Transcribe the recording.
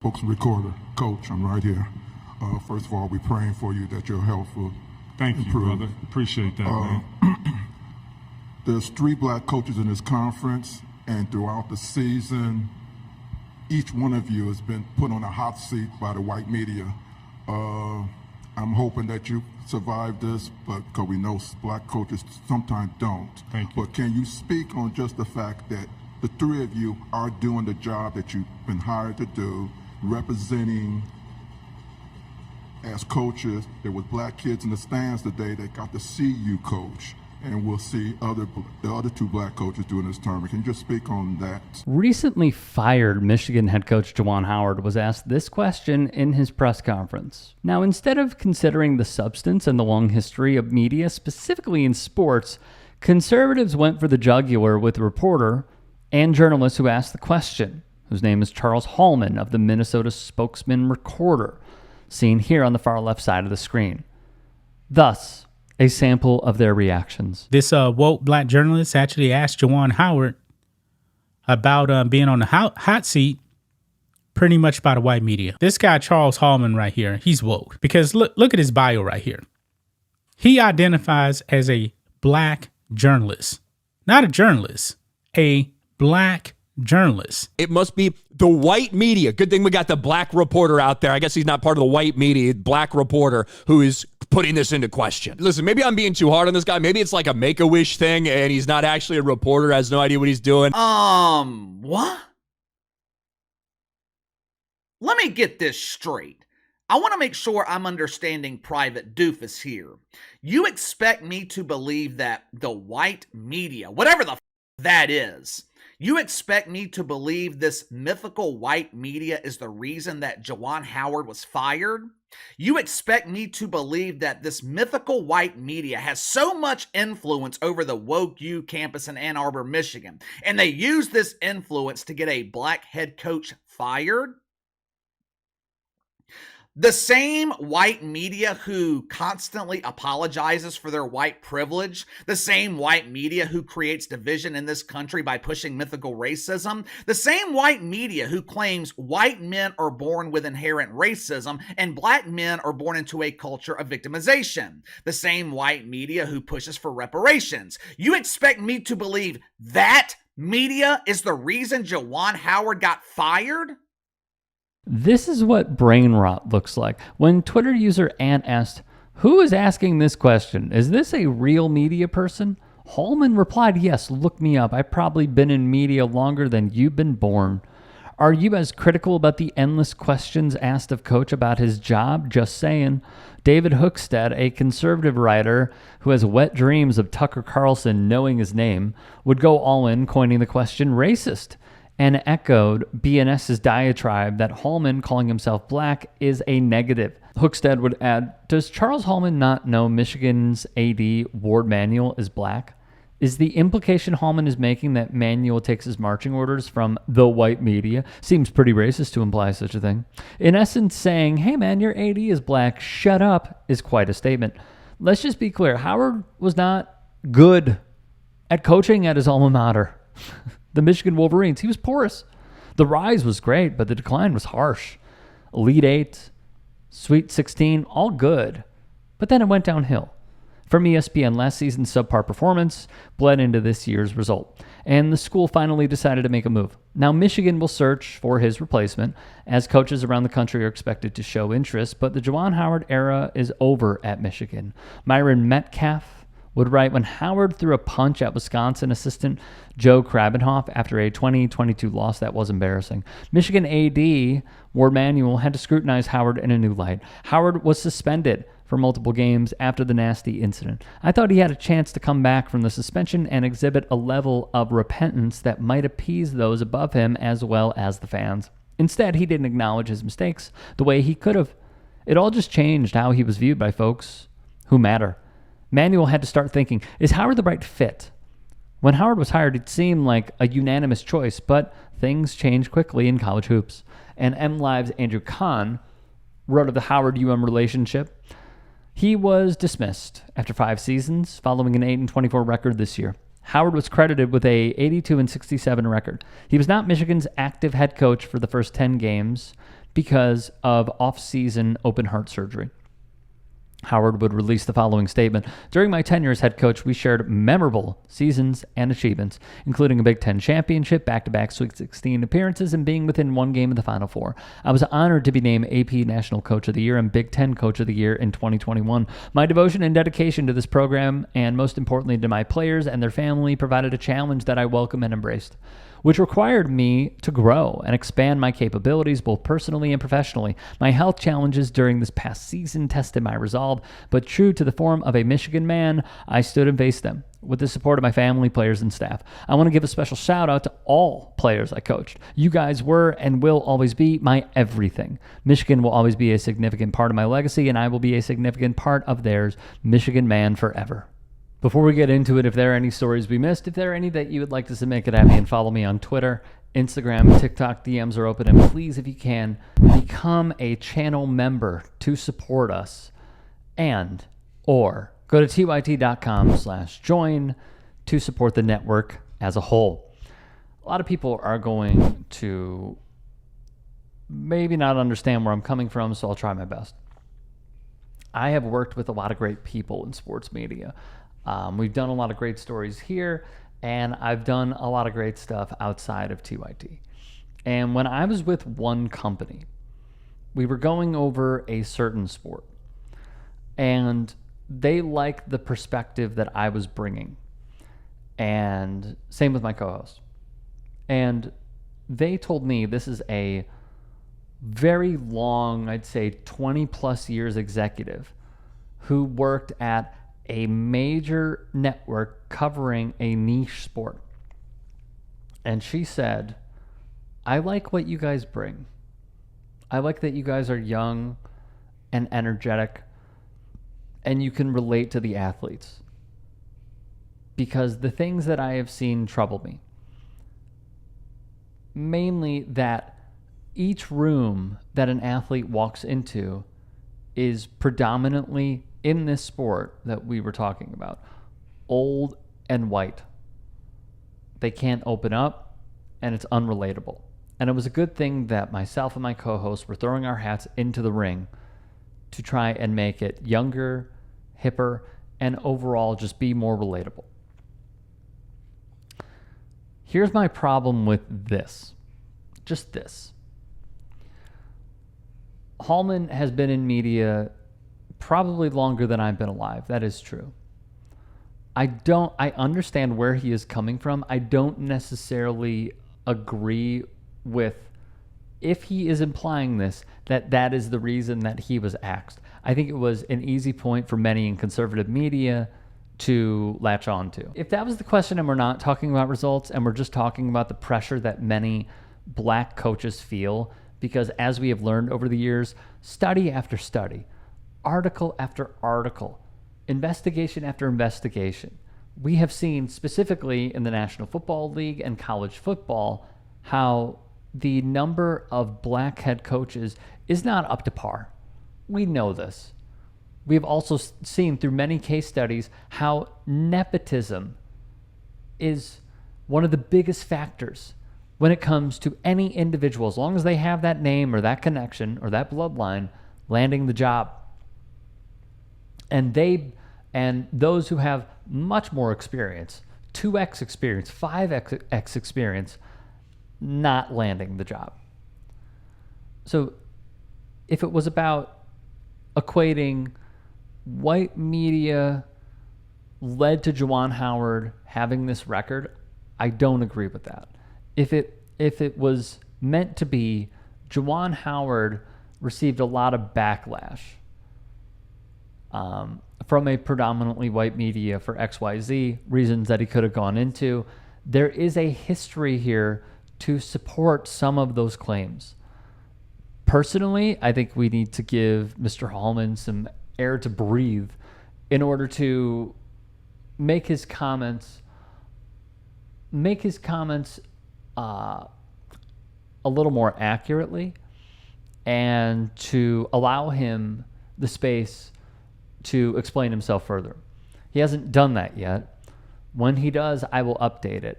Folks, recorder, Coach, I'm right here. First of all, we're praying for you that your health will Thank improve. you, brother. Appreciate that, man. There's 3 black coaches in this conference, and throughout the season, each one of you has been put on a hot seat by the white media. I'm hoping that you survive this, but because we know black coaches sometimes don't. Thank you. But can you speak on just the fact that the 3 of you are doing the job that you've been hired to do, representing as coaches? There was black kids in the stands today that got to see you coach, and we'll see the other 2 black coaches during this tournament. Can you just speak on that? Recently fired Michigan head coach Juwan Howard was asked this question in his press conference. Now, instead of considering the substance and the long history of media, specifically in sports, conservatives went for the jugular with the reporter and journalist who asked the question, whose name is Charles Hallman of the Minnesota Spokesman Recorder, seen here on the far left side of the screen. Thus, a sample of their reactions. This woke black journalist actually asked Juwan Howard about being on the hot seat pretty much by the white media. This guy, Charles Hallman right here, he's woke. Because look at his bio right here. He identifies as a black journalist. Not a journalist, a black journalist. It must be the white media. Good thing we got the black reporter out there. I guess he's not part of the white media, black reporter who is putting this into question. Listen, maybe I'm being too hard on this guy. Maybe it's like a Make-A-Wish thing and he's not actually a reporter, has no idea what he's doing. What? Let me get this straight. I want to make sure I'm understanding Private Doofus here. You expect me to believe that the white media, whatever the that is, you expect me to believe this mythical white media is the reason that Juwan Howard was fired? You expect me to believe that this mythical white media has so much influence over the Woke U campus in Ann Arbor, Michigan, and they use this influence to get a black head coach fired? The same white media who constantly apologizes for their white privilege, the same white media who creates division in this country by pushing mythical racism, the same white media who claims white men are born with inherent racism and black men are born into a culture of victimization, the same white media who pushes for reparations. You expect me to believe that media is the reason Juwan Howard got fired? This is what brain rot looks like. When Twitter user Ant asked, "Who is asking this question? Is this a real media person?" Hallman replied, "Yes, look me up. I've probably been in media longer than you've been born." Are you as critical about the endless questions asked of Coach about his job? Just saying. David Hookstead, a conservative writer who has wet dreams of Tucker Carlson knowing his name, would go all in, coining the question racist, and echoed BNS's diatribe that Hallman, calling himself black, is a negative. Hookstead would add, does Charles Hallman not know Michigan's AD, Ward Manuel, is black? Is the implication Hallman is making that Manuel takes his marching orders from the white media? Seems pretty racist to imply such a thing. In essence, saying, hey man, your AD is black, shut up, is quite a statement. Let's just be clear, Howard was not good at coaching at his alma mater. The Michigan Wolverines. He was porous. The rise was great, but the decline was harsh. Elite 8, Sweet 16, all good. But then it went downhill. From ESPN, last season's subpar performance bled into this year's result, and the school finally decided to make a move. Now Michigan will search for his replacement, as coaches around the country are expected to show interest, but the Juwan Howard era is over at Michigan. Myron Metcalf would write, when Howard threw a punch at Wisconsin assistant Joe Krabenhoff after a 2022 loss, that was embarrassing. Michigan AD Ward Manuel had to scrutinize Howard in a new light. Howard was suspended for multiple games after the nasty incident. I thought he had a chance to come back from the suspension and exhibit a level of repentance that might appease those above him as well as the fans. Instead, he didn't acknowledge his mistakes the way he could have. It all just changed how he was viewed by folks who matter. Manuel had to start thinking, is Howard the right fit? When Howard was hired, it seemed like a unanimous choice, but things changed quickly in college hoops. And MLive's Andrew Kahn wrote of the Howard-UM relationship. He was dismissed after 5 seasons, following an 8-24 record this year. Howard was credited with a 82-67 record. He was not Michigan's active head coach for the first 10 games, because of off-season open heart surgery. Howard would release the following statement. During my tenure as head coach, we shared memorable seasons and achievements, including a Big Ten championship, back-to-back Sweet 16 appearances, and being within one game of the Final Four. I was honored to be named AP National Coach of the Year and Big Ten Coach of the Year in 2021. My devotion and dedication to this program, and most importantly to my players and their family, provided a challenge that I welcomed and embraced, which required me to grow and expand my capabilities both personally and professionally. My health challenges during this past season tested my resolve, but true to the form of a Michigan man, I stood and faced them with the support of my family, players, and staff. I want to give a special shout out to all players I coached. You guys were and will always be my everything. Michigan will always be a significant part of my legacy, and I will be a significant part of theirs. Michigan man forever. Before we get into it, if there are any stories we missed, if there are any that you would like to submit, get at me and follow me on Twitter, Instagram, TikTok. DMs are open. And please, if you can, become a channel member to support us, and or go to tyt.com/join to support the network as a whole. A lot of people are going to maybe not understand where I'm coming from, so I'll try my best. I have worked with a lot of great people in sports media. We've done a lot of great stories here, and I've done a lot of great stuff outside of TYT. And when I was with one company, we were going over a certain sport, and they liked the perspective that I was bringing. And same with my co-host. And they told me this is a very long, I'd say 20 plus years executive who worked at a major network covering a niche sport. And she said, I like what you guys bring. I like that you guys are young and energetic and you can relate to the athletes. Because the things that I have seen trouble me. Mainly that each room that an athlete walks into is predominantly, in this sport that we were talking about, old and white. They can't open up, and it's unrelatable. And it was a good thing that myself and my co-hosts were throwing our hats into the ring to try and make it younger, hipper, and overall just be more relatable. Here's my problem with this. Just this. Hallman has been in media probably longer than I've been alive. That is true. I understand where he is coming from. I don't necessarily agree with, if he is implying this, that is the reason that he was axed. I think it was an easy point for many in conservative media to latch on to. If that was the question and we're not talking about results and we're just talking about the pressure that many black coaches feel, because as we have learned over the years, study after study, article after article, investigation after investigation, we have seen specifically in the National Football League and college football how the number of black head coaches is not up to par. We know this. We have also seen through many case studies how nepotism is one of the biggest factors when it comes to any individual, as long as they have that name or that connection or that bloodline, landing the job. And those who have much more experience, 2x experience, 5x experience, not landing the job. So if it was about equating white media led to Juwan Howard having this record, I don't agree with that. If it was meant to be, Juwan Howard received a lot of backlash from a predominantly white media for XYZ reasons that he could have gone into. There is a history here to support some of those claims. Personally, I think we need to give Mr. Hallman some air to breathe in order to make his comments a little more accurately, and to allow him the space to explain himself further. He hasn't done that yet. When he does, I will update it.